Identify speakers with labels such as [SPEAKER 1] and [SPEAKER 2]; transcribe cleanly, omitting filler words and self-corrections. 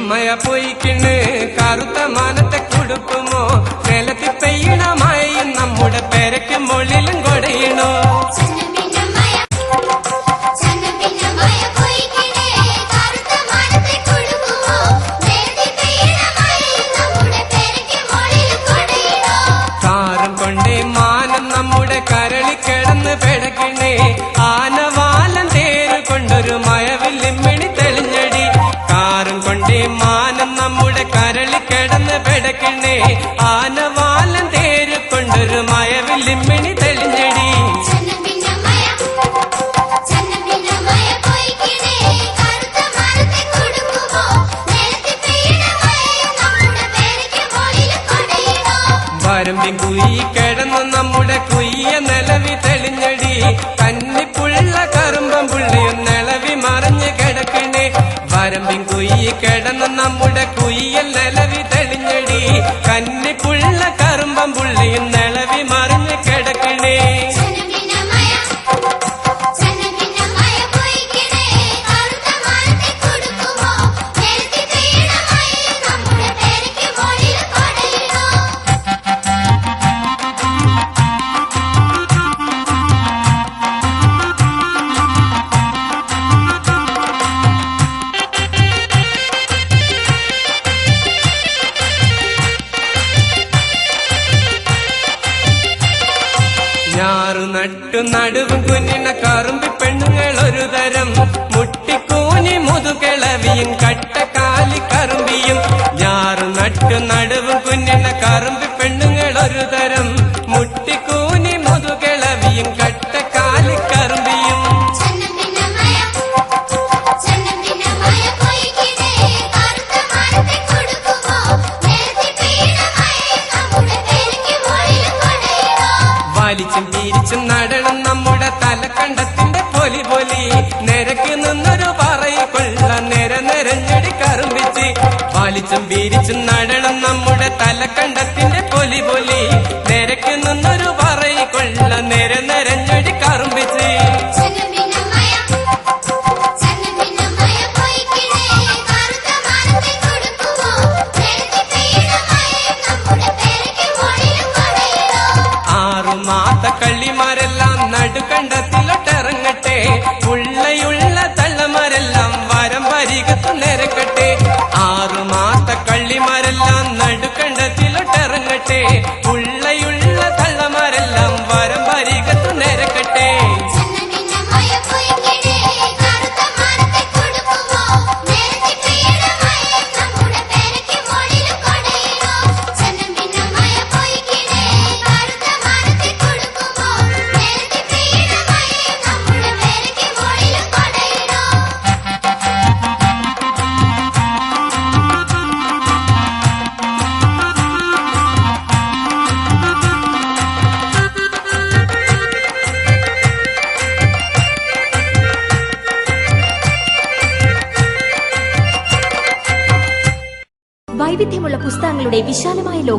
[SPEAKER 1] മഴ പൊയ്ക്കിണ് കറുത്ത മാനത്തെ കൊടുക്കുമോ നിലത്തി പെയ്യണ മഴയും നമ്മുടെ പെരക്ക് മുകളിലും കൊടയണോ കാറും കൊണ്ടേ മാനം നമ്മുടെ കരളി കിടന്ന് പെടക്കണേ ആനവാലം തേര് കൊണ്ടൊരു മഴവില്ലിമ്മിണി തെളിഞ്ഞടി കാറും കൊണ്ടേ മാനം നമ്മുടെ കരളി കിടന്ന് പെടക്കണേ ആനവാലം തേര് കൊണ്ടൊരു മഴവില്ലിമ്മിണി തെളിഞ്ഞടി വരമ്പിൻ കുയി കിടന്ന് നമ്മുടെ കുയ്യ നിലവി തെളിഞ്ഞടി കന്നിപ്പുള്ള കറുമ്പം പുള്ളിയും നിലവി മറിഞ്ഞ് കിടക്കണേ വരമ്പിൻ കുയി കിടന്ന് നമ്മുടെ കുയ്യൽ നിലവി തെളിഞ്ഞടി കന്നിപ്പുള്ള കറുമ്പം പുള്ളിയും നിലവി മറിഞ്ഞ് കിടക്കണേ ഞാറു നട്ടു നടുവും കുഞ്ഞിന കറുമ്പി പെണ്ണുങ്ങൾ ഒരു തരം മുട്ടിക്കൂനി മുതുകിളവിയും കട്ടക്കാലി കറുമ്പിയും ഞാറു നട്ടു നടുവും കുഞ്ഞിന കറുമ്പി പെണ്ണുങ്ങൾ ഒരു തരം മുട്ടിക്കൂനി മുതുകിളവിയും കട്ടക്കാലി കറുമ്പിയും വലിച്ചും തിരിച്ചും നടണം നമ്മുടെ തലക്കണ്ടത്തിന്റെ പൊലി പൊലി നിരക്ക് നിന്നൊരു പറയിക്കൊള്ള നിരഞ്ഞടി കറുമ്പിച്ച് വലിച്ചും തിരിച്ചും നടണം നമ്മുടെ തലക്കണ്ടത്തിന്റെ പൊലി പൊലി നിരക്ക് നിന്നൊരു പറയിക്കൊള്ള നിരഞ്ഞടി കറുമ്പിച്ച് മാത്ത കള്ളിമാരെല്ലാം നടുക്കണ്ടത്തിലോട്ടിറങ്ങട്ടെ ഉള്ളയുള്ള തള്ളമാരെല്ലാം വരം വരികത്തു നിരക്കട്ടെ മാത്ത കള്ളിമാരെല്ലാം നടുക്കണ്ടത്തിലോട്ടിറങ്ങട്ടെ ഉള്ളയുള്ള തള്ളമാരെല്ലാം വരം വരികത്തു നിരക്കട്ടെ
[SPEAKER 2] വൈവിധ്യമുള്ള പുസ്തകങ്ങളുടെ വിശാലമായ ലോകം